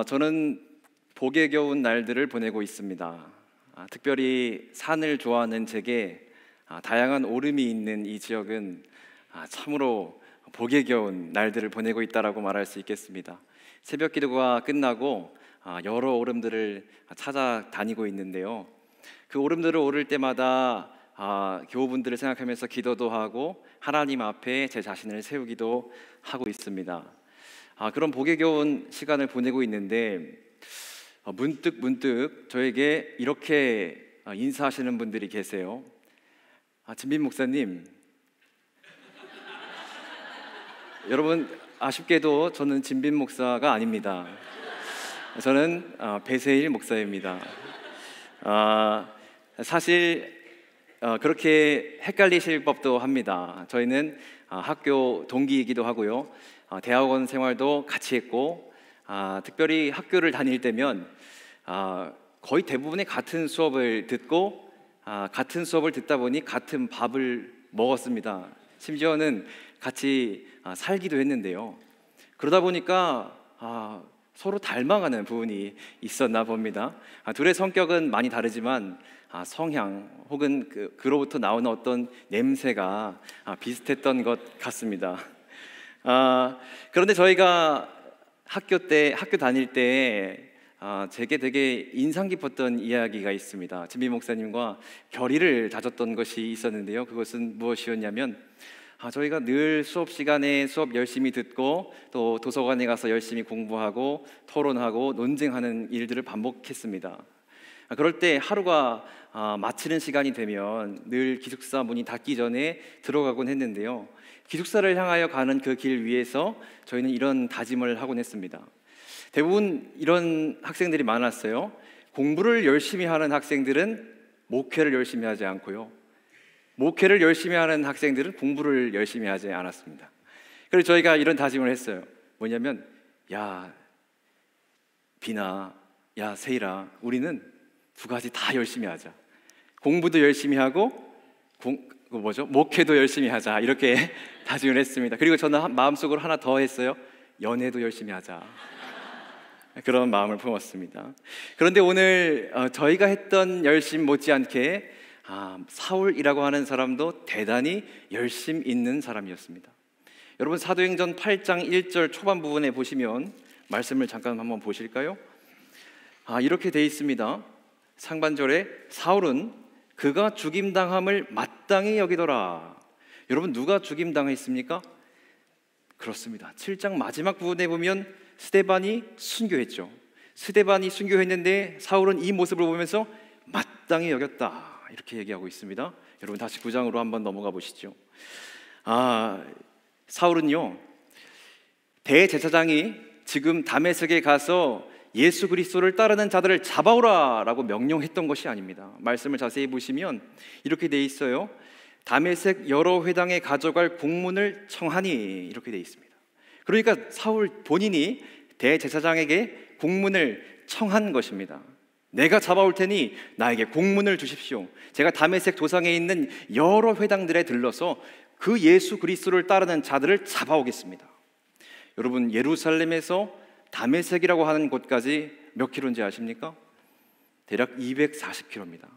저는 복에 겨운 날들을 보내고 있습니다. 특별히 산을 좋아하는 제게 다양한 오름이 있는 이 지역은 참으로 복에 겨운 날들을 보내고 있다라고 말할 수 있겠습니다. 새벽 기도가 끝나고 여러 오름들을 찾아다니고 있는데요. 그 오름들을 오를 때마다 교우분들을 생각하면서 기도도 하고 하나님 앞에 제 자신을 세우기도 하고 있습니다. 그런 복에 겨운 시간을 보내고 있는데 문득 저에게 이렇게 인사하시는 분들이 계세요. 진빈 목사님, 여러분 아쉽게도 저는 진빈 목사가 아닙니다. 저는 배세일 목사입니다. 사실 그렇게 헷갈리실 법도 합니다. 저희는 학교 동기이기도 하고요, 대학원 생활도 같이 했고, 특별히 학교를 다닐 때면 거의 대부분의 같은 수업을 듣고 같은 수업을 듣다 보니 같은 밥을 먹었습니다. 심지어는 같이 살기도 했는데요. 그러다 보니까 서로 닮아가는 부분이 있었나 봅니다. 둘의 성격은 많이 다르지만 성향 혹은 그로부터 나오는 어떤 냄새가 비슷했던 것 같습니다. 그런데 저희가 학교 다닐 때 제게 되게 인상 깊었던 이야기가 있습니다. 진비 목사님과 결의를 다졌던 것이 있었는데요. 그것은 무엇이었냐면 저희가 늘 수업 시간에 수업 열심히 듣고 또 도서관에 가서 열심히 공부하고 토론하고 논쟁하는 일들을 반복했습니다. 그럴 때 하루가 마치는 시간이 되면 늘 기숙사 문이 닫기 전에 들어가곤 했는데요. 기숙사를 향하여 가는 그 길 위에서 저희는 이런 다짐을 하곤 했습니다. 대부분 이런 학생들이 많았어요. 공부를 열심히 하는 학생들은 목회를 열심히 하지 않고요, 목회를 열심히 하는 학생들은 공부를 열심히 하지 않았습니다. 그래서 저희가 이런 다짐을 했어요. 뭐냐면, 야 비나, 야 세일아, 우리는 두 가지 다 열심히 하자. 공부도 열심히 하고 목회도 열심히 하자. 이렇게 다짐을 했습니다. 그리고 저는 마음속으로 하나 더 했어요. 연애도 열심히 하자. 그런 마음을 품었습니다. 그런데 오늘 저희가 했던 열심 못지않게 사울이라고 하는 사람도 대단히 열심 있는 사람이었습니다. 여러분 사도행전 8장 1절 초반 부분에 보시면 말씀을 잠깐 한번 보실까요? 이렇게 돼 있습니다. 상반절에 사울은 그가 죽임당함을 마땅히 여기더라. 여러분 누가 죽임당했습니까? 그렇습니다. 7장 마지막 부분에 보면 스데반이 순교했죠. 스데반이 순교했는데 사울은 이 모습을 보면서 마땅히 여겼다, 이렇게 얘기하고 있습니다. 여러분 다시 9장으로 한번 넘어가 보시죠. 사울은요, 대제사장이 지금 다메섹에 가서 예수 그리스도를 따르는 자들을 잡아오라 라고 명령했던 것이 아닙니다. 말씀을 자세히 보시면 이렇게 돼 있어요. 다메섹 여러 회당에 가져갈 공문을 청하니, 이렇게 돼 있습니다. 그러니까 사울 본인이 대제사장에게 공문을 청한 것입니다. 내가 잡아올 테니 나에게 공문을 주십시오. 제가 다메섹 도상에 있는 여러 회당들에 들러서 그 예수 그리스도를 따르는 자들을 잡아오겠습니다. 여러분 예루살렘에서 다메섹이라고 하는 곳까지 몇 킬로인지 아십니까? 대략 240km입니다.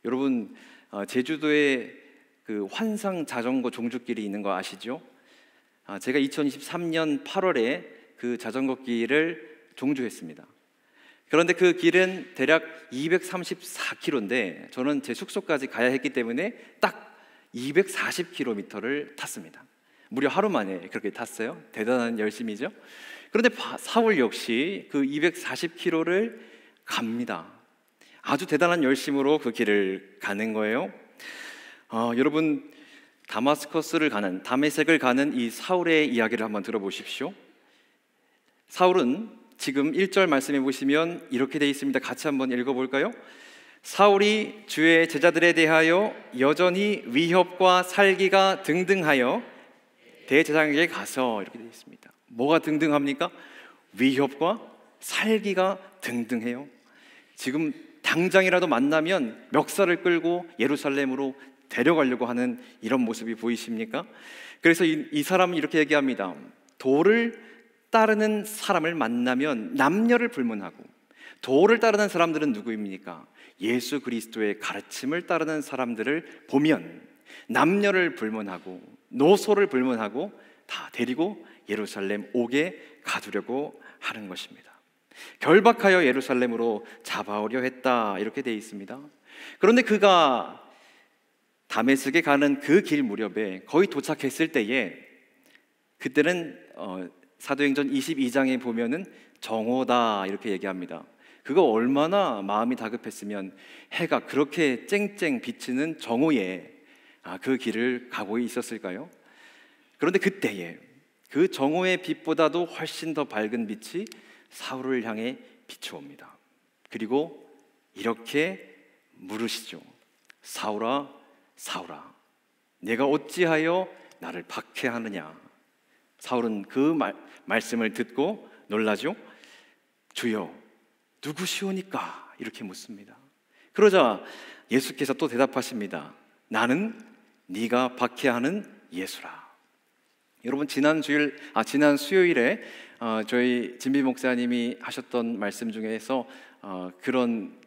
여러분 제주도에 그 환상 자전거 종주길이 있는 거 아시죠? 제가 2023년 8월에 그 자전거 길을 종주했습니다. 그런데 그 길은 대략 234km인데 저는 제 숙소까지 가야 했기 때문에 딱 240km를 탔습니다. 무려 하루 만에 그렇게 탔어요. 대단한 열심이죠. 그런데 사울 역시 그 240km를 갑니다. 아주 대단한 열심으로 그 길을 가는 거예요. 여러분 다메섹을 가는 이 사울의 이야기를 한번 들어보십시오. 사울은 지금 1절 말씀해 보시면 이렇게 되어 있습니다. 같이 한번 읽어볼까요? 사울이 주의 제자들에 대하여 여전히 위협과 살기가 등등하여 대제사장에게 가서, 이렇게 되어 있습니다. 뭐가 등등합니까? 위협과 살기가 등등해요. 지금 당장이라도 만나면 멱살을 끌고 예루살렘으로 데려가려고 하는 이런 모습이 보이십니까? 그래서 이 사람은 이렇게 얘기합니다. 돌을 따르는 사람을 만나면 남녀를 불문하고, 도를 따르는 사람들은 누구입니까? 예수 그리스도의 가르침을 따르는 사람들을 보면 남녀를 불문하고 노소를 불문하고 다 데리고 예루살렘 옥에 가두려고 하는 것입니다. 결박하여 예루살렘으로 잡아오려 했다, 이렇게 되어 있습니다. 그런데 그가 다메섹에 가는 그 길 무렵에 거의 도착했을 때에, 그때는 사도행전 22장에 보면은 정오다 이렇게 얘기합니다. 그거 얼마나 마음이 다급했으면 해가 그렇게 쨍쨍 비치는 정오에 그 길을 가고 있었을까요? 그런데 그때에 그 정오의 빛보다도 훨씬 더 밝은 빛이 사울을 향해 비추옵니다. 그리고 이렇게 물으시죠. 사울아, 사울아, 내가 어찌하여 나를 박해하느냐? 사울은 그 말씀을 듣고 놀라죠. 주여, 누구시오니까? 이렇게 묻습니다. 그러자 예수께서 또 대답하십니다. 나는 네가 박해하는 예수라. 여러분, 지난 수요일에 저희 진비 목사님이 하셨던 말씀 중에서 그런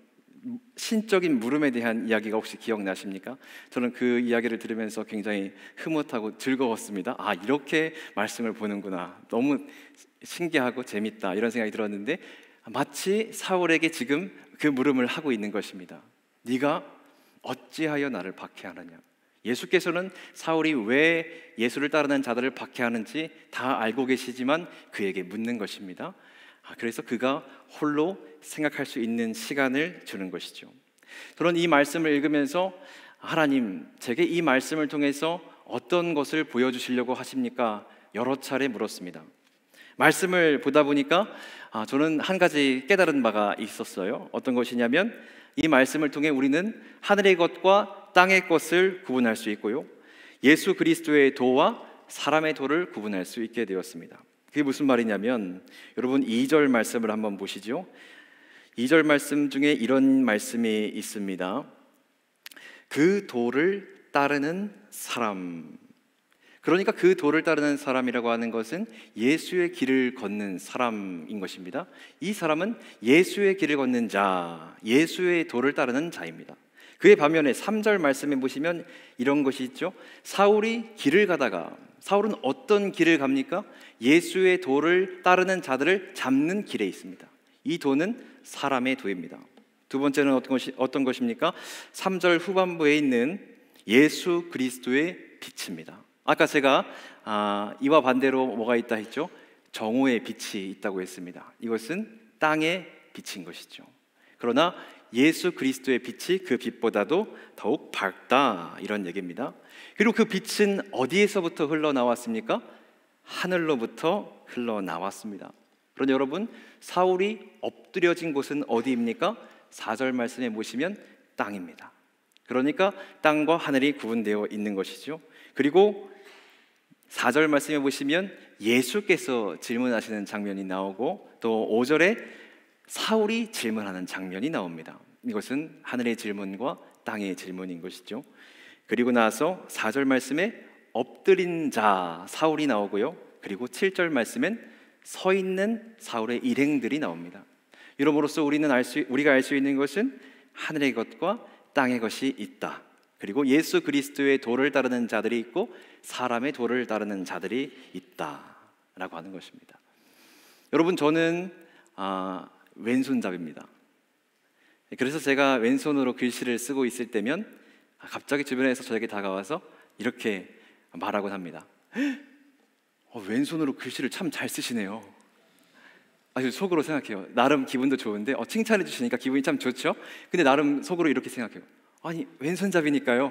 신적인 물음에 대한 이야기가 혹시 기억나십니까? 저는 그 이야기를 들으면서 굉장히 흐뭇하고 즐거웠습니다. 이렇게 말씀을 보는구나. 너무 신기하고 재밌다, 이런 생각이 들었는데, 마치 사울에게 지금 그 물음을 하고 있는 것입니다. 네가 어찌하여 나를 박해하느냐? 예수께서는 사울이 왜 예수를 따르는 자들을 박해하는지 다 알고 계시지만 그에게 묻는 것입니다. 그래서 그가 홀로 생각할 수 있는 시간을 주는 것이죠. 저는 이 말씀을 읽으면서 하나님, 제게 이 말씀을 통해서 어떤 것을 보여주시려고 하십니까? 여러 차례 물었습니다. 말씀을 보다 보니까 저는 한 가지 깨달은 바가 있었어요. 어떤 것이냐면, 이 말씀을 통해 우리는 하늘의 것과 땅의 것을 구분할 수 있고요, 예수 그리스도의 도와 사람의 도를 구분할 수 있게 되었습니다. 그게 무슨 말이냐면, 여러분 2절 말씀을 한번 보시죠. 2절 말씀 중에 이런 말씀이 있습니다. 그 도를 따르는 사람. 그러니까 그 도를 따르는 사람이라고 하는 것은 예수의 길을 걷는 사람인 것입니다. 이 사람은 예수의 길을 걷는 자, 예수의 도를 따르는 자입니다. 그의 반면에 3절 말씀에 보시면 이런 것이 있죠. 사울이 길을 가다가, 사울은 어떤 길을 갑니까? 예수의 도를 따르는 자들을 잡는 길에 있습니다. 이 도는 사람의 도입니다. 두 번째는 어떤 것입니까? 3절 후반부에 있는 예수 그리스도의 빛입니다. 아까 제가 이와 반대로 뭐가 있다 했죠? 정오의 빛이 있다고 했습니다. 이것은 땅의 빛인 것이죠. 그러나 예수 그리스도의 빛이 그 빛보다도 더욱 밝다, 이런 얘기입니다. 그리고 그 빛은 어디에서부터 흘러나왔습니까? 하늘로부터 흘러나왔습니다. 그런데 여러분, 사울이 엎드려진 곳은 어디입니까? 4절 말씀에 보시면 땅입니다. 그러니까 땅과 하늘이 구분되어 있는 것이죠. 그리고 4절 말씀에 보시면 예수께서 질문하시는 장면이 나오고, 또 5절에 사울이 질문하는 장면이 나옵니다. 이것은 하늘의 질문과 땅의 질문인 것이죠. 그리고 나서 4절 말씀에 엎드린 자 사울이 나오고요, 그리고 7절 말씀엔 서 있는 사울의 일행들이 나옵니다. 이러므로써 우리가 알 수 있는 것은 하늘의 것과 땅의 것이 있다. 그리고 예수 그리스도의 도를 따르는 자들이 있고 사람의 도를 따르는 자들이 있다라고 하는 것입니다. 여러분, 저는 왼손잡이입니다. 그래서 제가 왼손으로 글씨를 쓰고 있을 때면 갑자기 주변에서 저에게 다가와서 이렇게 말하곤 합니다. 왼손으로 글씨를 참 잘 쓰시네요. 아주 속으로 생각해요. 나름 기분도 좋은데 칭찬해 주시니까 기분이 참 좋죠. 근데 나름 속으로 이렇게 생각해요. 아니, 왼손잡이니까요.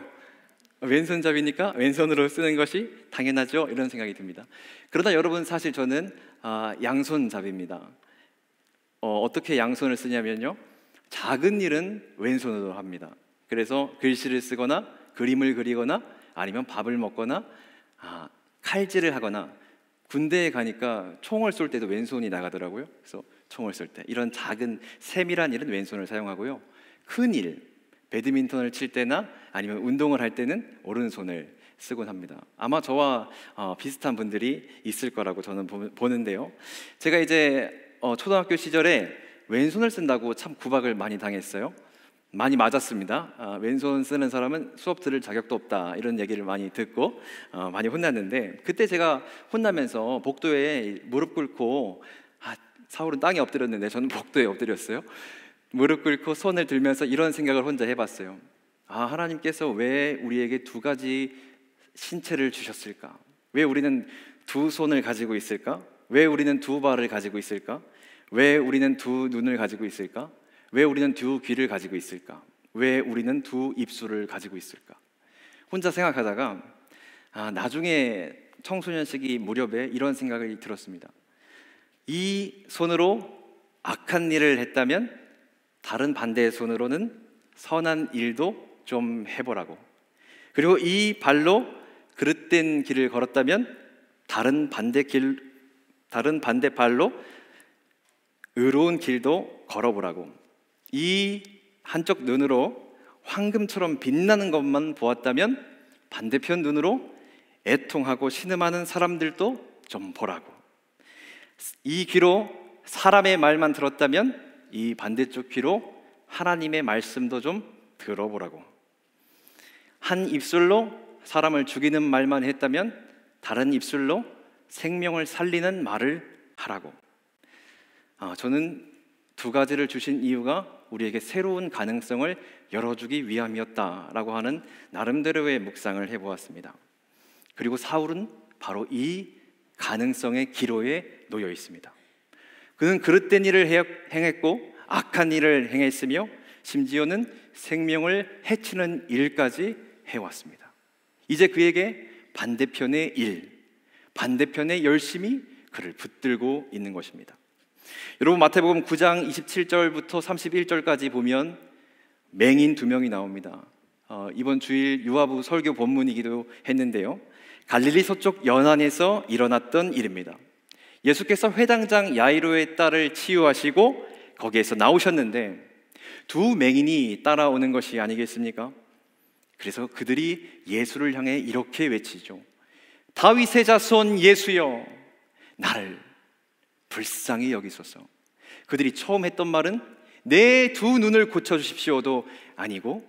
왼손잡이니까 왼손으로 쓰는 것이 당연하죠, 이런 생각이 듭니다. 그러나 여러분, 사실 저는 양손잡이입니다. 어떻게 양손을 쓰냐면요, 작은 일은 왼손으로 합니다. 그래서 글씨를 쓰거나 그림을 그리거나 아니면 밥을 먹거나 칼질을 하거나, 군대에 가니까 총을 쏠 때도 왼손이 나가더라고요. 그래서 총을 쏠 때 이런 작은 세밀한 일은 왼손을 사용하고요, 큰 일, 배드민턴을 칠 때나 아니면 운동을 할 때는 오른손을 쓰곤 합니다. 아마 저와 비슷한 분들이 있을 거라고 저는 보는데요. 제가 이제 초등학교 시절에 왼손을 쓴다고 참 구박을 많이 당했어요. 많이 맞았습니다. 왼손 쓰는 사람은 수업 들을 자격도 없다, 이런 얘기를 많이 듣고 많이 혼났는데, 그때 제가 혼나면서 복도에 무릎 꿇고, 사울은 땅에 엎드렸는데 저는 복도에 엎드렸어요. 무릎 꿇고 손을 들면서 이런 생각을 혼자 해봤어요. 하나님께서 왜 우리에게 두 가지 신체를 주셨을까? 왜 우리는 두 손을 가지고 있을까? 왜 우리는 두 발을 가지고 있을까? 왜 우리는 두 눈을 가지고 있을까? 왜 우리는 두 귀를 가지고 있을까? 왜 우리는 두 입술을 가지고 있을까? 혼자 생각하다가 나중에 청소년 시기 무렵에 이런 생각이 들었습니다. 이 손으로 악한 일을 했다면 다른 반대의 손으로는 선한 일도 좀 해보라고. 그리고 이 발로 그릇된 길을 걸었다면 다른 반대 발로 의로운 길도 걸어보라고. 이 한쪽 눈으로 황금처럼 빛나는 것만 보았다면 반대편 눈으로 애통하고 신음하는 사람들도 좀 보라고. 이 귀로 사람의 말만 들었다면 이 반대쪽 귀로 하나님의 말씀도 좀 들어보라고. 한 입술로 사람을 죽이는 말만 했다면 다른 입술로 생명을 살리는 말을 하라고. 저는 두 가지를 주신 이유가 우리에게 새로운 가능성을 열어주기 위함이었다라고 하는 나름대로의 묵상을 해보았습니다. 그리고 사울은 바로 이 가능성의 기로에 놓여 있습니다. 그는 그릇된 일을 행했고 악한 일을 행했으며 심지어는 생명을 해치는 일까지 해왔습니다. 이제 그에게 반대편의 일, 반대편의 열심이 그를 붙들고 있는 것입니다. 여러분, 마태복음 9장 27절부터 31절까지 보면 맹인 두 명이 나옵니다. 이번 주일 유아부 설교 본문이기도 했는데요, 갈릴리 서쪽 연안에서 일어났던 일입니다. 예수께서 회당장 야이로의 딸을 치유하시고 거기에서 나오셨는데 두 맹인이 따라오는 것이 아니겠습니까? 그래서 그들이 예수를 향해 이렇게 외치죠. 다윗의 자손 예수여, 나를 불쌍히 여기소서. 그들이 처음 했던 말은 내 두 눈을 고쳐주십시오도 아니고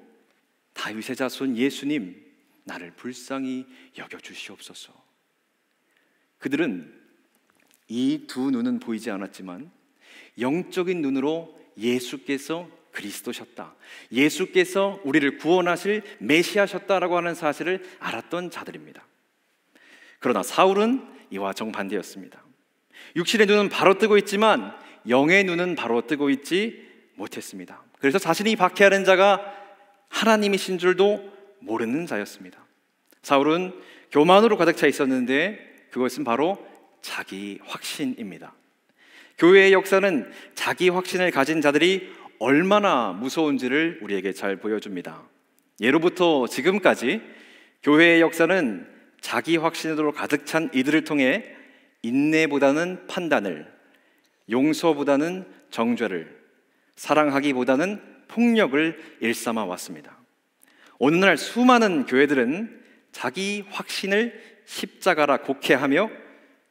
다윗의 자손 예수님, 나를 불쌍히 여겨주시옵소서. 그들은 이 두 눈은 보이지 않았지만 영적인 눈으로 예수께서 그리스도셨다, 예수께서 우리를 구원하실 메시아셨다라고 하는 사실을 알았던 자들입니다. 그러나 사울은 이와 정반대였습니다. 육신의 눈은 바로 뜨고 있지만 영의 눈은 바로 뜨고 있지 못했습니다. 그래서 자신이 박해하는 자가 하나님이신 줄도 모르는 자였습니다. 사울은 교만으로 가득 차 있었는데 그것은 바로 자기 확신입니다. 교회의 역사는 자기 확신을 가진 자들이 얼마나 무서운지를 우리에게 잘 보여줍니다. 예로부터 지금까지 교회의 역사는 자기 확신으로 가득 찬 이들을 통해 인내보다는 판단을, 용서보다는 정죄를, 사랑하기보다는 폭력을 일삼아 왔습니다. 오늘날 수많은 교회들은 자기 확신을 십자가라 곡해하며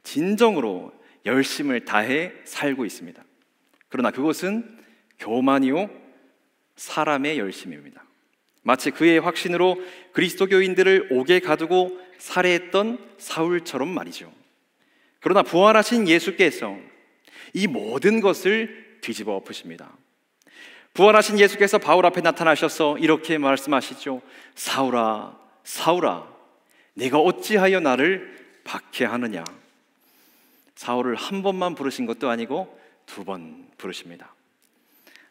진정으로 열심을 다해 살고 있습니다. 그러나 그것은 교만이요 사람의 열심입니다. 마치 그의 확신으로 그리스도교인들을 옥에 가두고 살해했던 사울처럼 말이죠. 그러나 부활하신 예수께서 이 모든 것을 뒤집어 엎으십니다. 부활하신 예수께서 바울 앞에 나타나셔서 이렇게 말씀하시죠. 사울아, 사울아, 네가 어찌하여 나를 박해하느냐. 사울을 한 번만 부르신 것도 아니고 두 번 부르십니다.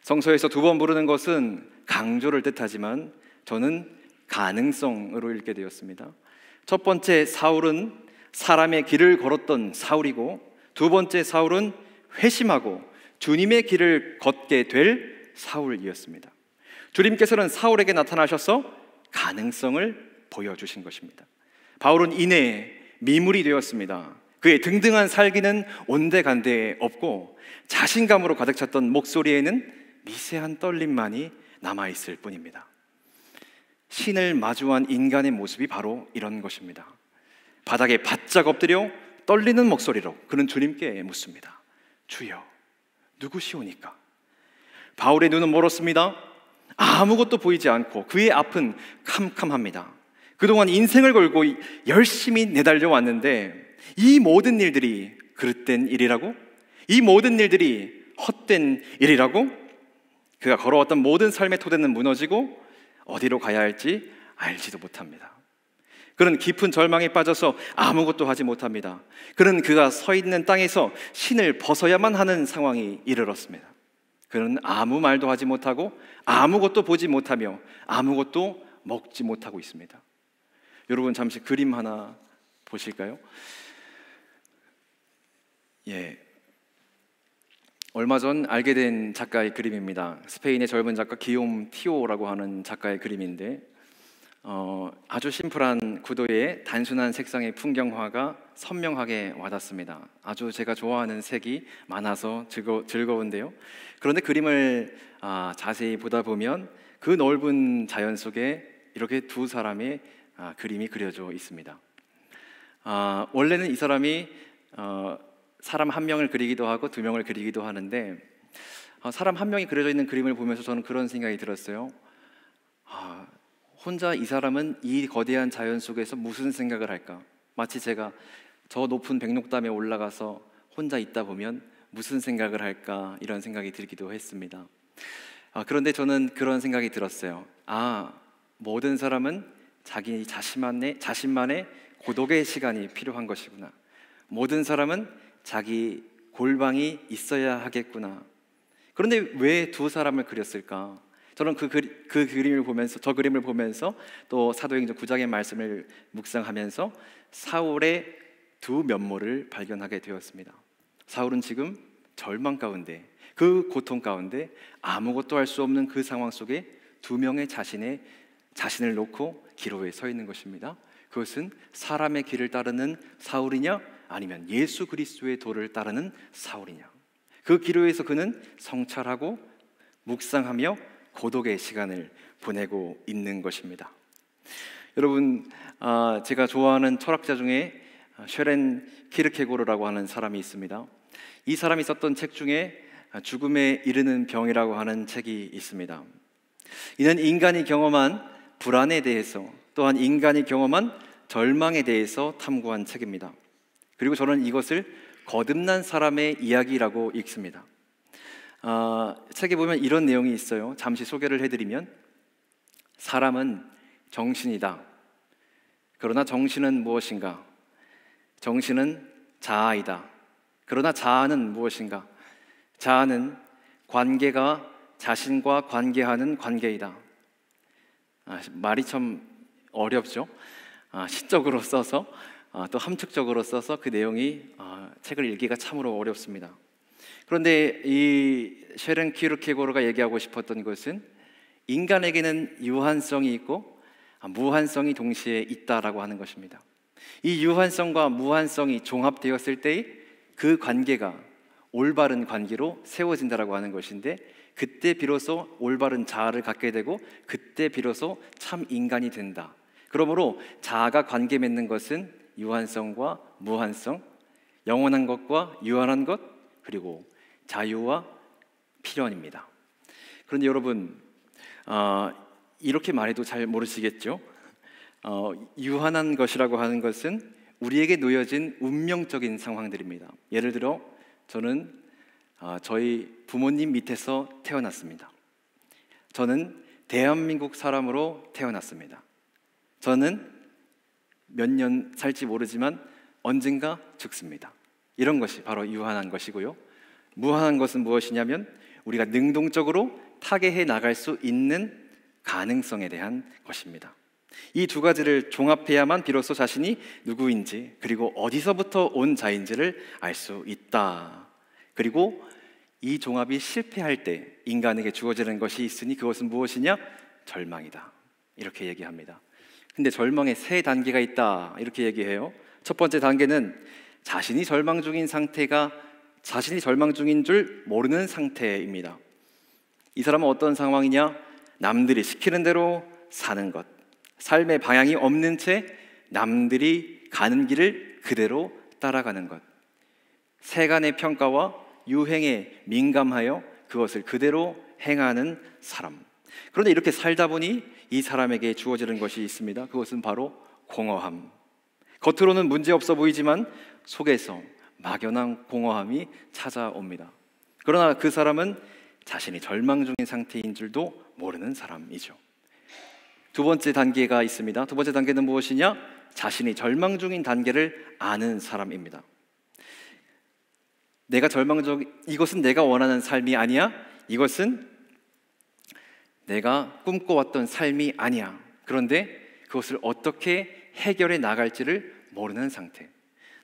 성서에서 두 번 부르는 것은 강조를 뜻하지만 저는 가능성으로 읽게 되었습니다. 첫 번째 사울은 사람의 길을 걸었던 사울이고, 두 번째 사울은 회심하고 주님의 길을 걷게 될 사울이었습니다. 주님께서는 사울에게 나타나셔서 가능성을 보여주신 것입니다. 바울은 이내 미물이 되었습니다. 그의 등등한 살기는 온데간데 없고 자신감으로 가득 찼던 목소리에는 미세한 떨림만이 남아있을 뿐입니다. 신을 마주한 인간의 모습이 바로 이런 것입니다. 바닥에 바짝 엎드려 떨리는 목소리로 그는 주님께 묻습니다. 주여, 누구시오니까? 바울의 눈은 멀었습니다. 아무것도 보이지 않고 그의 앞은 캄캄합니다. 그동안 인생을 걸고 열심히 내달려 왔는데 이 모든 일들이 그릇된 일이라고? 이 모든 일들이 헛된 일이라고? 그가 걸어왔던 모든 삶의 토대는 무너지고 어디로 가야 할지 알지도 못합니다. 그는 깊은 절망에 빠져서 아무것도 하지 못합니다. 그는 그가 서 있는 땅에서 신을 벗어야만 하는 상황이 이르렀습니다. 그는 아무 말도 하지 못하고 아무것도 보지 못하며 아무것도 먹지 못하고 있습니다. 여러분 잠시 그림 하나 보실까요? 얼마 전 알게 된 작가의 그림입니다. 스페인의 젊은 작가 기욤 티오라고 하는 작가의 그림인데 아주 심플한 구도의 단순한 색상의 풍경화가 선명하게 와닿습니다. 아주 제가 좋아하는 색이 많아서 즐거운데요. 그런데 그림을 자세히 보다 보면 그 넓은 자연 속에 이렇게 두 사람의 그림이 그려져 있습니다. 원래는 이 사람이 사람 한 명을 그리기도 하고 두 명을 그리기도 하는데 사람 한 명이 그려져 있는 그림을 보면서 저는 그런 생각이 들었어요. 혼자 이 사람은 이 거대한 자연 속에서 무슨 생각을 할까? 마치 제가 저 높은 백록담에 올라가서 혼자 있다 보면 무슨 생각을 할까? 이런 생각이 들기도 했습니다. 그런데 저는 그런 생각이 들었어요. 모든 사람은 자기 자신만의 고독의 시간이 필요한 것이구나. 모든 사람은 자기 골방이 있어야 하겠구나. 그런데 왜 두 사람을 그렸을까? 저는 그 그림을 보면서, 저 그림을 보면서 또 사도행전 9장의 말씀을 묵상하면서 사울의 두 면모를 발견하게 되었습니다. 사울은 지금 절망 가운데, 그 고통 가운데 아무것도 할 수 없는 그 상황 속에 두 명의 자신을 놓고 기로에 서 있는 것입니다. 그것은 사람의 길을 따르는 사울이냐 아니면 예수 그리스도의 도를 따르는 사울이냐. 그 기로에서 그는 성찰하고 묵상하며 고독의 시간을 보내고 있는 것입니다. 여러분, 제가 좋아하는 철학자 중에 쉐렌 키르케고르라고 하는 사람이 있습니다. 이 사람이 썼던 책 중에 죽음에 이르는 병이라고 하는 책이 있습니다. 이는 인간이 경험한 불안에 대해서, 또한 인간이 경험한 절망에 대해서 탐구한 책입니다. 그리고 저는 이것을 거듭난 사람의 이야기라고 읽습니다. 책에 보면 이런 내용이 있어요. 잠시 소개를 해드리면, 사람은 정신이다. 그러나 정신은 무엇인가? 정신은 자아이다. 그러나 자아는 무엇인가? 자아는 관계가 자신과 관계하는 관계이다. 말이 참 어렵죠? 시적으로 써서 또 함축적으로 써서 그 내용이 책을 읽기가 참으로 어렵습니다. 그런데 이 쉐렌 키르케고르가 얘기하고 싶었던 것은 인간에게는 유한성이 있고 무한성이 동시에 있다라고 하는 것입니다. 이 유한성과 무한성이 종합되었을 때 그 관계가 올바른 관계로 세워진다라고 하는 것인데, 그때 비로소 올바른 자아를 갖게 되고 그때 비로소 참 인간이 된다. 그러므로 자아가 관계 맺는 것은 유한성과 무한성, 영원한 것과 유한한 것, 그리고 자유와 필연입니다. 그런데 여러분, 이렇게 말해도 잘 모르시겠죠? 유한한 것이라고 하는 것은 우리에게 놓여진 운명적인 상황들입니다. 예를 들어 저는 저희 부모님 밑에서 태어났습니다. 저는 대한민국 사람으로 태어났습니다. 저는 몇 년 살지 모르지만 언젠가 죽습니다. 이런 것이 바로 유한한 것이고요. 무한한 것은 무엇이냐면 우리가 능동적으로 타개해 나갈 수 있는 가능성에 대한 것입니다. 이 두 가지를 종합해야만 비로소 자신이 누구인지, 그리고 어디서부터 온 자인지를 알 수 있다. 그리고 이 종합이 실패할 때 인간에게 주어지는 것이 있으니 그것은 무엇이냐? 절망이다. 이렇게 얘기합니다. 근데 절망에 세 단계가 있다. 이렇게 얘기해요. 첫 번째 단계는 자신이 절망 중인 줄 모르는 상태입니다. 이 사람은 어떤 상황이냐? 남들이 시키는 대로 사는 것, 삶의 방향이 없는 채 남들이 가는 길을 그대로 따라가는 것, 세간의 평가와 유행에 민감하여 그것을 그대로 행하는 사람. 그런데 이렇게 살다 보니 이 사람에게 주어지는 것이 있습니다. 그것은 바로 공허함. 겉으로는 문제없어 보이지만 속에서 막연한 공허함이 찾아옵니다. 그러나 그 사람은 자신이 절망 중인 상태인 줄도 모르는 사람이죠. 두 번째 단계가 있습니다. 두 번째 단계는 무엇이냐? 자신이 절망 중인 단계를 아는 사람입니다. 내가 이것은 내가 원하는 삶이 아니야. 이것은 내가 꿈꿔왔던 삶이 아니야. 그런데 그것을 어떻게 해결해 나갈지를 모르는 상태.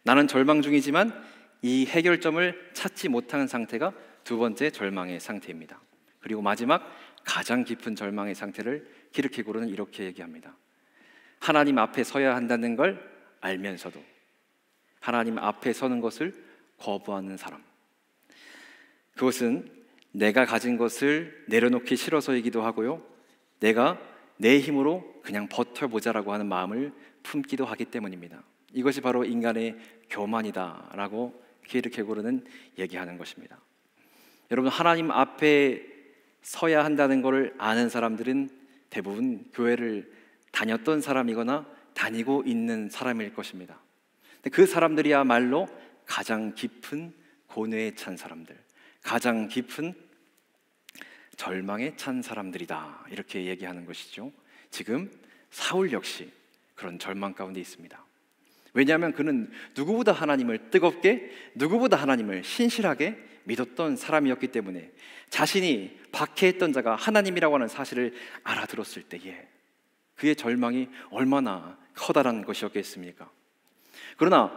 나는 절망 중이지만 이 해결점을 찾지 못하는 상태가 두 번째 절망의 상태입니다. 그리고 마지막 가장 깊은 절망의 상태를 키르케고르는 이렇게 얘기합니다. 하나님 앞에 서야 한다는 걸 알면서도 하나님 앞에 서는 것을 거부하는 사람. 그것은 내가 가진 것을 내려놓기 싫어서이기도 하고요, 내가 내 힘으로 그냥 버텨보자라고 하는 마음을 품기도 하기 때문입니다. 이것이 바로 인간의 교만이다라고 키르케고르는 얘기하는 것입니다. 여러분, 하나님 앞에 서야 한다는 것을 아는 사람들은 대부분 교회를 다녔던 사람이거나 다니고 있는 사람일 것입니다. 그 사람들이야말로 가장 깊은 고뇌에 찬 사람들, 가장 깊은 절망에 찬 사람들이다, 이렇게 얘기하는 것이죠. 지금 사울 역시 그런 절망 가운데 있습니다. 왜냐하면 그는 누구보다 하나님을 뜨겁게, 누구보다 하나님을 신실하게 믿었던 사람이었기 때문에 자신이 박해했던 자가 하나님이라고 하는 사실을 알아들었을 때에 그의 절망이 얼마나 커다란 것이었겠습니까? 그러나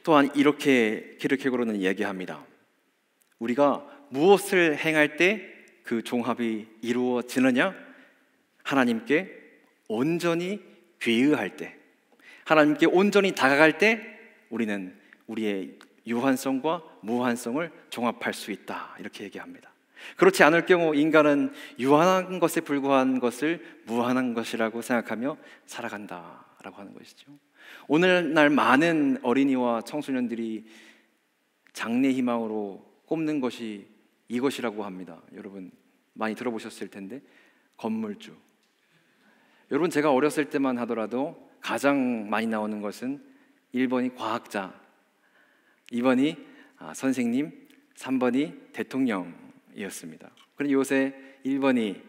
또한 이렇게 키르케고르는 얘기합니다. 우리가 무엇을 행할 때 그 종합이 이루어지느냐? 하나님께 온전히 귀의할 때, 하나님께 온전히 다가갈 때 우리는 우리의 유한성과 무한성을 종합할 수 있다, 이렇게 얘기합니다. 그렇지 않을 경우 인간은 유한한 것에 불과한 것을 무한한 것이라고 생각하며 살아간다라고 하는 것이죠. 오늘날 많은 어린이와 청소년들이 장래 희망으로 꼽는 것이 이것이라고 합니다. 여러분 많이 들어보셨을 텐데, 건물주. 여러분, 제가 어렸을 때만 하더라도 가장 많이 나오는 것은 1번이 과학자, 2번이 선생님, 3번이 대통령이었습니다. 그런데 요새 1번이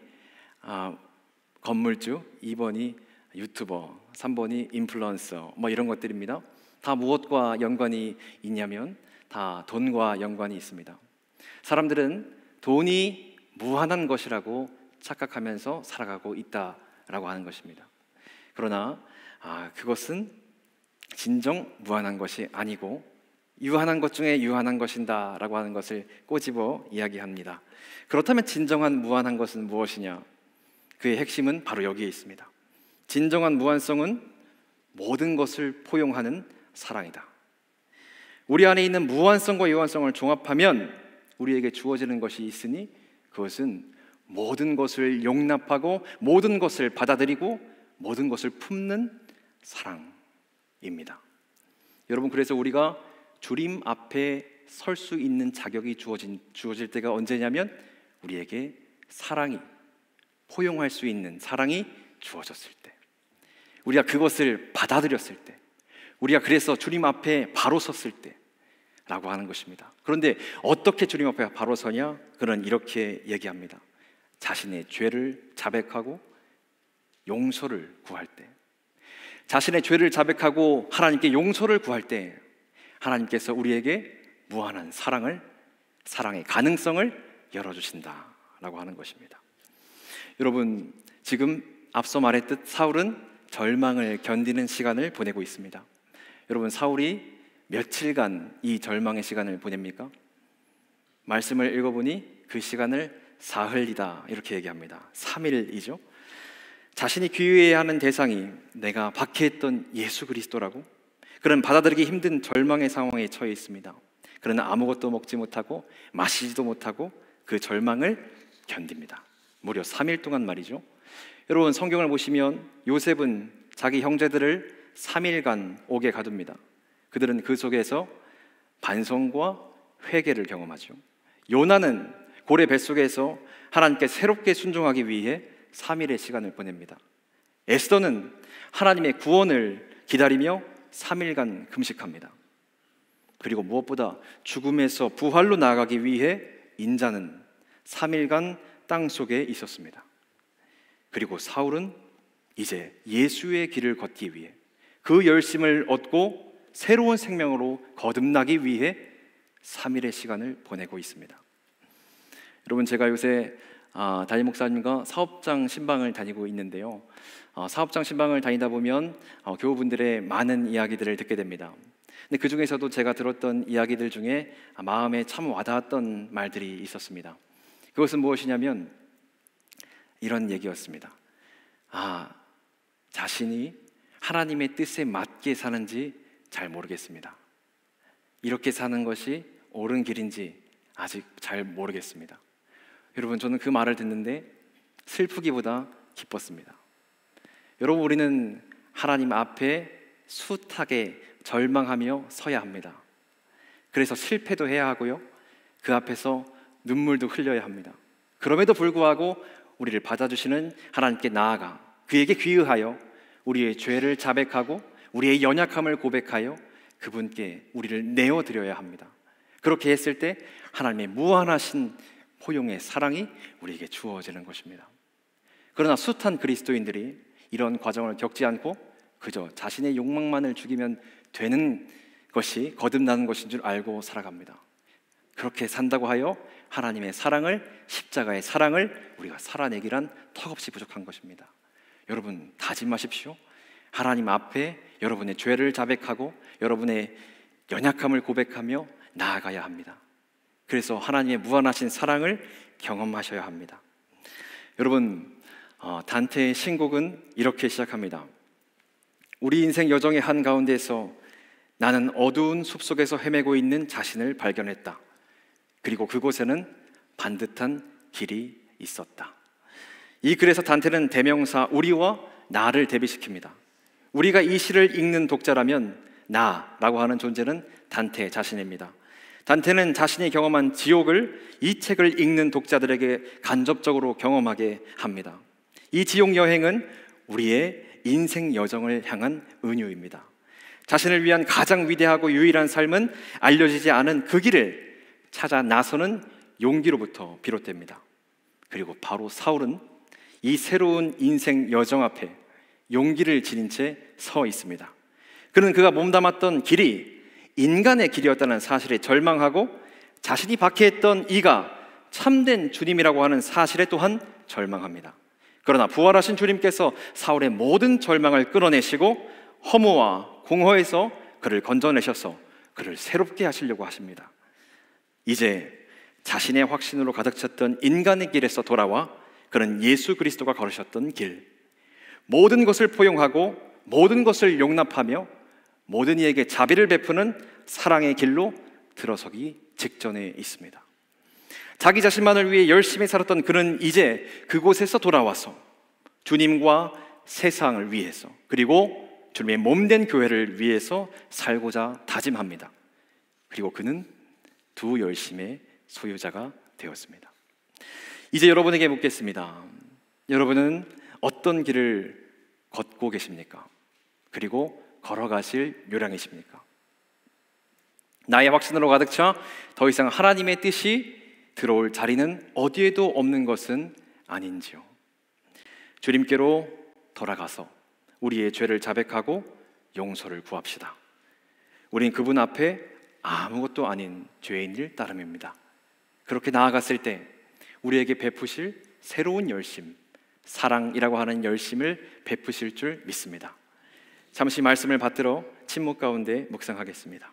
건물주, 2번이 유튜버, 3번이 인플루언서, 뭐 이런 것들입니다. 다 무엇과 연관이 있냐면 다 돈과 연관이 있습니다. 사람들은 돈이 무한한 것이라고 착각하면서 살아가고 있다라고 하는 것입니다. 그러나 그것은 진정 무한한 것이 아니고 유한한 것 중에 유한한 것이다라고 하는 것을 꼬집어 이야기합니다. 그렇다면 진정한 무한한 것은 무엇이냐? 그의 핵심은 바로 여기에 있습니다. 진정한 무한성은 모든 것을 포용하는 사랑이다. 우리 안에 있는 무한성과 유한성을 종합하면 우리에게 주어지는 것이 있으니 그것은 모든 것을 용납하고 모든 것을 받아들이고 모든 것을 품는 사랑입니다. 여러분, 그래서 우리가 주님 앞에 설 수 있는 자격이 주어질 때가 언제냐면 우리에게 사랑이, 포용할 수 있는 사랑이 주어졌을 때, 우리가 그것을 받아들였을 때, 우리가 그래서 주님 앞에 바로 섰을 때 라고 하는 것입니다. 그런데 어떻게 주님 앞에 바로 서냐? 그는 이렇게 얘기합니다. 자신의 죄를 자백하고 용서를 구할 때, 자신의 죄를 자백하고 하나님께 용서를 구할 때 하나님께서 우리에게 무한한 사랑의 가능성을 열어주신다라고 하는 것입니다. 여러분, 지금 앞서 말했듯 사울은 절망을 견디는 시간을 보내고 있습니다. 여러분, 사울이 며칠간 이 절망의 시간을 보냅니까? 말씀을 읽어보니 그 시간을 사흘이다, 이렇게 얘기합니다. 3일이죠. 자신이 귀의해야 하는 대상이 내가 박해했던 예수 그리스도라고, 그는 받아들이기 힘든 절망의 상황에 처해 있습니다. 그는 아무것도 먹지 못하고 마시지도 못하고 그 절망을 견딥니다. 무려 3일 동안 말이죠. 여러분, 성경을 보시면 요셉은 자기 형제들을 3일간 옥에 가둡니다. 그들은 그 속에서 반성과 회개를 경험하죠. 요나는 고래 뱃속에서 하나님께 새롭게 순종하기 위해 3일의 시간을 보냅니다. 에스더는 하나님의 구원을 기다리며 3일간 금식합니다. 그리고 무엇보다 죽음에서 부활로 나아가기 위해 인자는 3일간 땅 속에 있었습니다. 그리고 사울은 이제 예수의 길을 걷기 위해 그 열심을 얻고 새로운 생명으로 거듭나기 위해 3일의 시간을 보내고 있습니다. 여러분, 제가 요새 담임 목사님과 사업장 신방을 다니고 있는데요. 사업장 신방을 다니다 보면 교우분들의 많은 이야기들을 듣게 됩니다. 근데 그 중에서도 제가 들었던 이야기들 중에 마음에 참 와닿았던 말들이 있었습니다. 그것은 무엇이냐면 이런 얘기였습니다. 자신이 하나님의 뜻에 맞게 사는지 잘 모르겠습니다. 이렇게 사는 것이 옳은 길인지 아직 잘 모르겠습니다. 여러분, 저는 그 말을 듣는데 슬프기보다 기뻤습니다. 여러분, 우리는 하나님 앞에 숱하게 절망하며 서야 합니다. 그래서 실패도 해야 하고요, 그 앞에서 눈물도 흘려야 합니다. 그럼에도 불구하고 우리를 받아주시는 하나님께 나아가 그에게 귀의하여 우리의 죄를 자백하고 우리의 연약함을 고백하여 그분께 우리를 내어드려야 합니다. 그렇게 했을 때 하나님의 무한하신 포용의 사랑이 우리에게 주어지는 것입니다. 그러나 숱한 그리스도인들이 이런 과정을 겪지 않고 그저 자신의 욕망만을 죽이면 되는 것이 거듭나는 것인 줄 알고 살아갑니다. 그렇게 산다고 하여 하나님의 사랑을, 십자가의 사랑을 우리가 살아내기란 턱없이 부족한 것입니다. 여러분, 다짐하십시오. 하나님 앞에 여러분의 죄를 자백하고 여러분의 연약함을 고백하며 나아가야 합니다. 그래서 하나님의 무한하신 사랑을 경험하셔야 합니다. 여러분, 단테의 신곡은 이렇게 시작합니다. 우리 인생 여정의 한가운데에서 나는 어두운 숲속에서 헤매고 있는 자신을 발견했다. 그리고 그곳에는 반듯한 길이 있었다. 이 글에서 단테는 대명사 우리와 나를 대비시킵니다. 우리가 이 시를 읽는 독자라면 나라고 하는 존재는 단테 자신입니다. 단테는 자신이 경험한 지옥을 이 책을 읽는 독자들에게 간접적으로 경험하게 합니다. 이 지옥 여행은 우리의 인생 여정을 향한 은유입니다. 자신을 위한 가장 위대하고 유일한 삶은 알려지지 않은 그 길을 찾아 나서는 용기로부터 비롯됩니다. 그리고 바로 사울은 이 새로운 인생 여정 앞에 용기를 지닌 채 서 있습니다. 그는 그가 몸담았던 길이 인간의 길이었다는 사실에 절망하고 자신이 박해했던 이가 참된 주님이라고 하는 사실에 또한 절망합니다. 그러나 부활하신 주님께서 사울의 모든 절망을 끌어내시고 허무와 공허에서 그를 건져내셔서 그를 새롭게 하시려고 하십니다. 이제 자신의 확신으로 가득 찼던 인간의 길에서 돌아와 그는 예수 그리스도가 걸으셨던 길, 모든 것을 포용하고 모든 것을 용납하며 모든 이에게 자비를 베푸는 사랑의 길로 들어서기 직전에 있습니다. 자기 자신만을 위해 열심히 살았던 그는 이제 그곳에서 돌아와서 주님과 세상을 위해서, 그리고 주님의 몸된 교회를 위해서 살고자 다짐합니다. 그리고 그는 두 열심의 소유자가 되었습니다. 이제 여러분에게 묻겠습니다. 여러분은 어떤 길을 걷고 계십니까? 그리고 걸어가실 요량이십니까? 나의 확신으로 가득 차 더 이상 하나님의 뜻이 들어올 자리는 어디에도 없는 것은 아닌지요? 주님께로 돌아가서 우리의 죄를 자백하고 용서를 구합시다. 우린 그분 앞에 아무것도 아닌 죄인일 따름입니다. 그렇게 나아갔을 때 우리에게 베푸실 새로운 열심, 사랑이라고 하는 열심을 베푸실 줄 믿습니다. 잠시 말씀을 받들어 침묵 가운데 묵상하겠습니다.